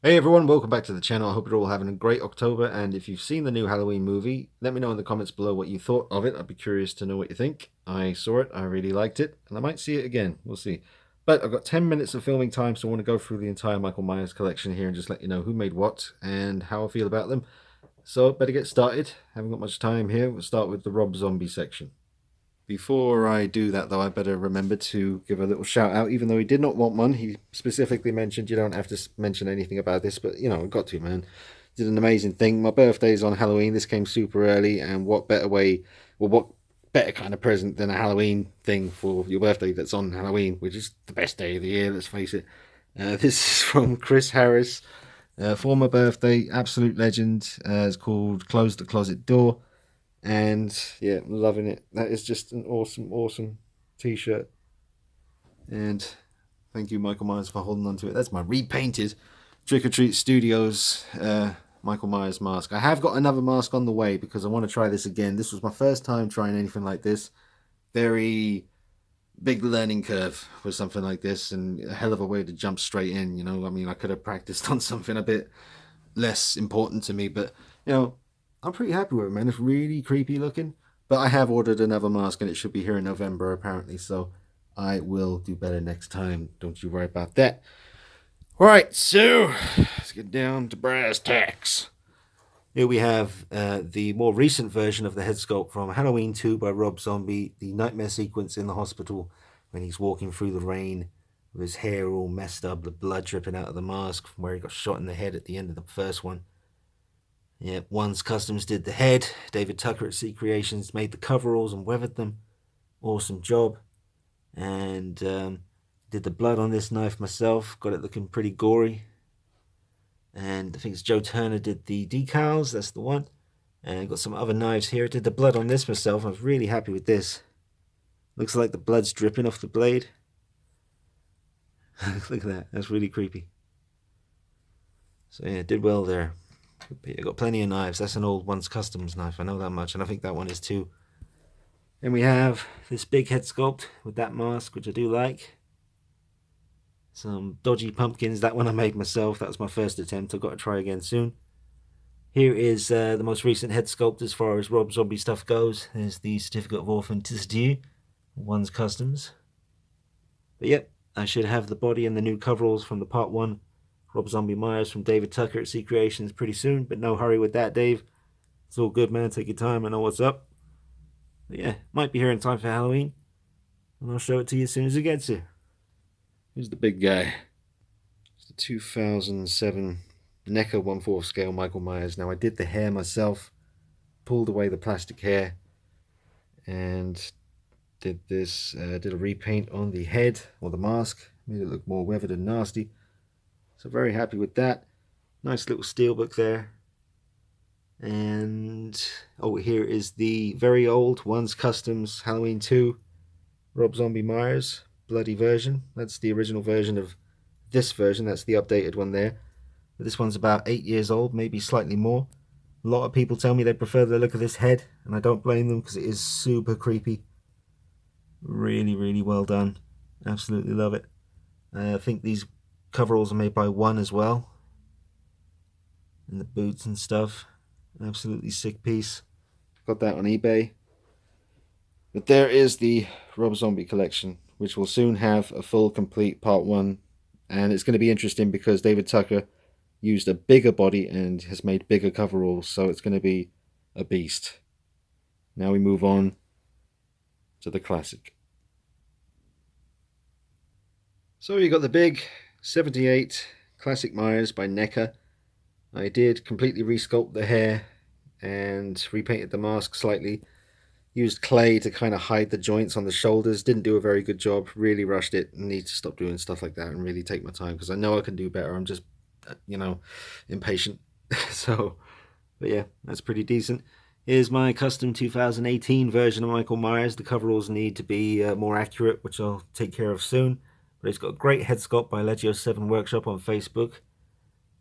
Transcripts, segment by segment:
Hey everyone, welcome back to the channel. I hope you're all having a great October, and if you've seen the new Halloween movie, let me know in the comments below what you thought of it. I'd be curious to know what you think. I saw it, I really liked it, and I might see it again. We'll see. But I've got 10 minutes of filming time, so I want to go through the entire Michael Myers collection here and just let you know who made what and how I feel about them. So better get started. Haven't got much time here. We'll start with the Rob Zombie section. Before I do that, though, I better remember to give a little shout out. Even though he did not want one, he specifically mentioned you don't have to mention anything about this, but you know, I've got to, man. Did an amazing thing. My birthday's on Halloween. This came super early, and what better way, well, what better kind of present than a Halloween thing for your birthday that's on Halloween, which is the best day of the year, let's face it. This is from Chris Harris, former birthday, absolute legend. It's called Close the Closet Door. And yeah, loving it. That is just an awesome t-shirt. And thank you, Michael Myers, for holding on to it. That's my repainted Trick or Treat Studios Michael Myers mask. I have got another mask on the way because I want to try this again. This was my first time trying anything like this. Very big learning curve for something like this, and a hell of a way to jump straight in. You know, I mean, I could have practiced on something a bit less important to me, but you know, I'm pretty happy with it, man. It's really creepy looking, but I have ordered another mask, and it should be here in November apparently. So I will do better next time. Don't you worry about that. All right, so let's get down to brass tacks. Here we have the more recent version of the head sculpt from Halloween 2 by Rob Zombie, the nightmare sequence in the hospital when he's walking through the rain with his hair all messed up, the blood dripping out of the mask from where he got shot in the head at the end of the first one. Yeah, One's Customs did the head. David Tucker at Sea Creations made the coveralls and weathered them. Awesome job. And did the blood on this knife myself. Got it looking pretty gory. And I think it's Joe Turner did the decals. That's the one. And got some other knives here. Did the blood on this myself. I was really happy with this. Looks like the blood's dripping off the blade. Look at that. That's really creepy. So yeah, did well there. I got plenty of knives. That's an old One's Customs knife. I know that much, and I think that one is too. And we have this big head sculpt with that mask, which I do like. Some dodgy pumpkins. That one I made myself. That was my first attempt. I've got to try again soon. Here is the most recent head sculpt as far as Rob Zombie stuff goes. There's the certificate of authenticity, One's Customs. But yep, I should have the body and the new coveralls from the part 1 Rob Zombie Myers from David Tucker at Sea Creations pretty soon, but no hurry with that, Dave. It's all good, man. Take your time. I know what's up. But yeah, might be here in time for Halloween, and I'll show it to you as soon as it gets here. Here's the big guy. It's the 2007 NECA 1/4 scale Michael Myers. Now, I did the hair myself, pulled away the plastic hair, and did this. Did a repaint on the head or the mask, made it look more weathered and nasty. So very happy with that. Nice little steelbook there. And oh, here is the very old One's Customs Halloween 2 Rob Zombie Myers bloody version. That's the original version of this version. That's the updated one there. But this one's about 8 years old, maybe slightly more. A lot of people tell me they prefer the look of this head, and I don't blame them because it is super creepy. Really well done. Absolutely love it. I think these coveralls are made by One as well. And the boots and stuff. Absolutely sick piece. Got that on eBay. But there is the Rob Zombie collection, which will soon have a full complete part 1. And it's going to be interesting because David Tucker used a bigger body and has made bigger coveralls, so it's going to be a beast. Now we move on to the classic. So you got the big 78 Classic Myers by NECA. I did completely resculpt the hair and repainted the mask slightly. Used clay to kind of hide the joints on the shoulders. Didn't do a very good job. Really rushed it. Need to stop doing stuff like that and really take my time because I know I can do better. I'm just, impatient. So, but yeah, that's pretty decent. Here's my custom 2018 version of Michael Myers. The coveralls need to be more accurate, which I'll take care of soon. But it's got a great head sculpt by Legio7 Workshop on Facebook.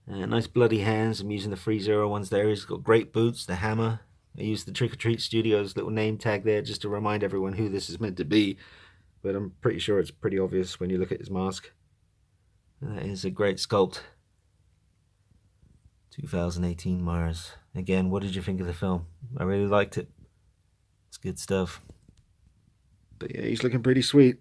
Nice bloody hands. I'm using the 3-0 ones there. He's got great boots, the hammer. I used the Trick or Treat Studios little name tag there just to remind everyone who this is meant to be. But I'm pretty sure it's pretty obvious when you look at his mask. That is a great sculpt. 2018 Myers. Again, what did you think of the film? I really liked it. It's good stuff. But yeah, he's looking pretty sweet.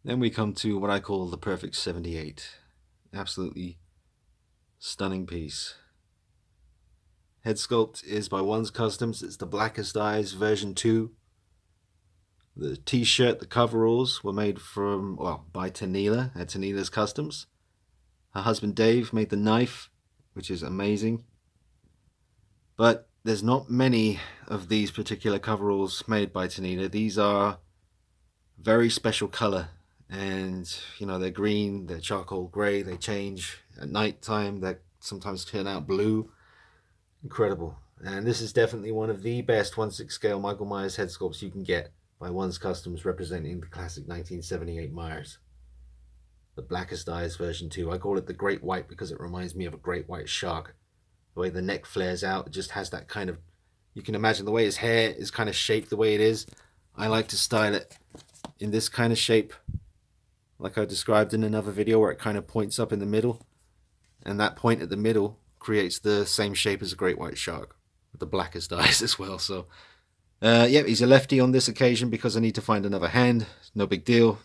Then we come to what I call the perfect 78. Absolutely stunning piece. Head sculpt is by One's Customs. It's the Blackest Eyes version 2. The t-shirt, the coveralls were made by Tanila at Tanila's Customs. Her husband Dave made the knife, which is amazing. But there's not many of these particular coveralls made by Tanila. These are very special color. And, they're green, they're charcoal gray, they change at night time, they sometimes turn out blue. Incredible. And this is definitely one of the best 1/6 scale Michael Myers head sculpts you can get by One's Customs, representing the classic 1978 Myers. The Blackest Eyes version 2. I call it the Great White because it reminds me of a great white shark. The way the neck flares out, it just has that kind of, you can imagine the way his hair is kind of shaped the way it is. I like to style it in this kind of shape, like I described in another video, where it kind of points up in the middle, and that point at the middle creates the same shape as a great white shark with the blackest eyes as well. So he's a lefty on this occasion because I need to find another hand. No big deal.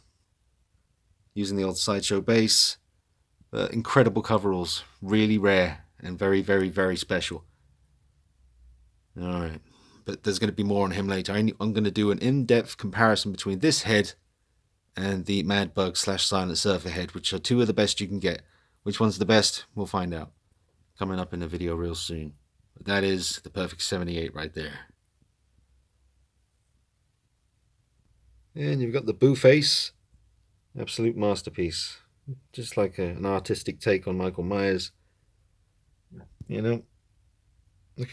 Using the old Sideshow base. Incredible coveralls, really rare and very, very, very special. Alright, but there's going to be more on him later. I'm going to do an in-depth comparison between this head and the Mad Bug / Silent Surfer head, which are two of the best you can get. Which one's the best? We'll find out. Coming up in a video real soon. But that is the perfect 78 right there. And you've got the Boo face. Absolute masterpiece. Just like an artistic take on Michael Myers. Look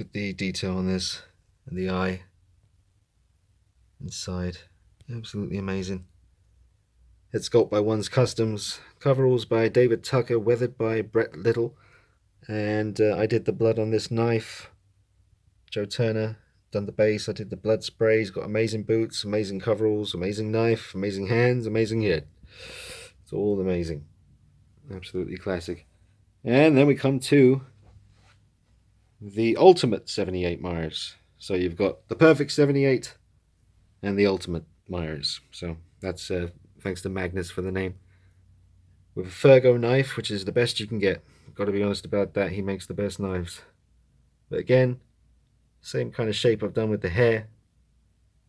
at the detail on this. And the eye. Inside. Absolutely amazing. Head sculpt by One's Customs. Coveralls by David Tucker. Weathered by Brett Little. And I did the blood on this knife. Joe Turner done the base. I did the blood sprays. Got amazing boots, amazing coveralls, amazing knife, amazing hands, amazing head. It's all amazing. Absolutely classic. And then we come to the Ultimate 78 Myers. So you've got the perfect 78 and the Ultimate Myers. So that's thanks to Magnus for the name. With a Fergo knife, which is the best you can get. Got to be honest about that. He makes the best knives. But again, same kind of shape I've done with the hair.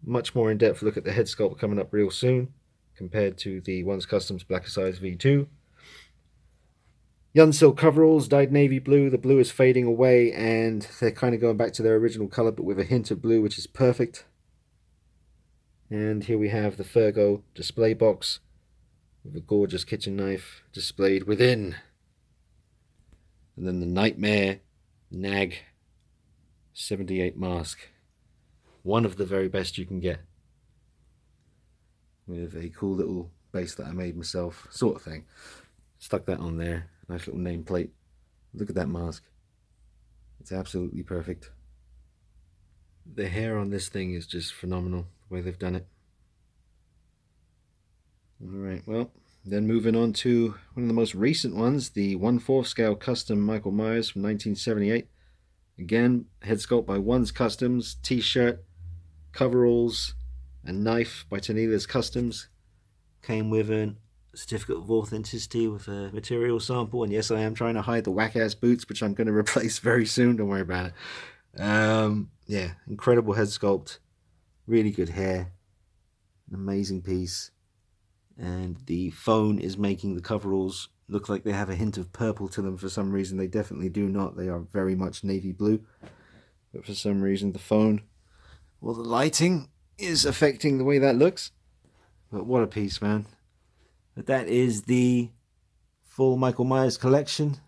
Much more in-depth look at the head sculpt coming up real soon, compared to the One's Customs Blackest Eyes V2. Yunsil coveralls, dyed navy blue. The blue is fading away, and they're kind of going back to their original color, but with a hint of blue, which is perfect. And here we have the Fergo display box with a gorgeous kitchen knife displayed within. And then the Nightmare Nag 78 mask. One of the very best you can get. With a cool little base that I made myself, sort of thing. Stuck that on there. Nice little nameplate. Look at that mask. It's absolutely perfect. The hair on this thing is just phenomenal, the way they've done it. Alright, well, then moving on to one of the most recent ones, the 1/4 scale custom Michael Myers from 1978. Again, head sculpt by One's Customs, t-shirt, coveralls, and knife by Tanila's Customs. Came with a certificate of authenticity with a material sample, and yes, I am trying to hide the whack-ass boots, which I'm going to replace very soon, don't worry about it. Yeah, incredible head sculpt, really good hair, an amazing piece. And the phone is making the coveralls look like they have a hint of purple to them for some reason. They definitely do not. They are very much navy blue. But for some reason the phone, well, the lighting is affecting the way that looks. But what a piece, man. But that is the full Michael Myers collection.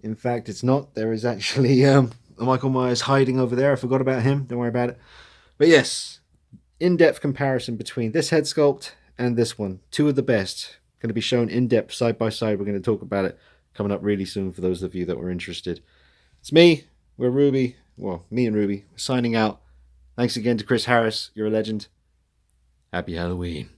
In fact, it's not. There is actually a Michael Myers hiding over there. I forgot about him. Don't worry about it. But yes, in-depth comparison between this head sculpt and this one. Two of the best. Going to be shown in depth side by side. We're going to talk about it coming up really soon for those of you that were interested. It's me. We're Ruby. Well, me and Ruby. Signing out. Thanks again to Chris Harris. You're a legend. Happy Halloween.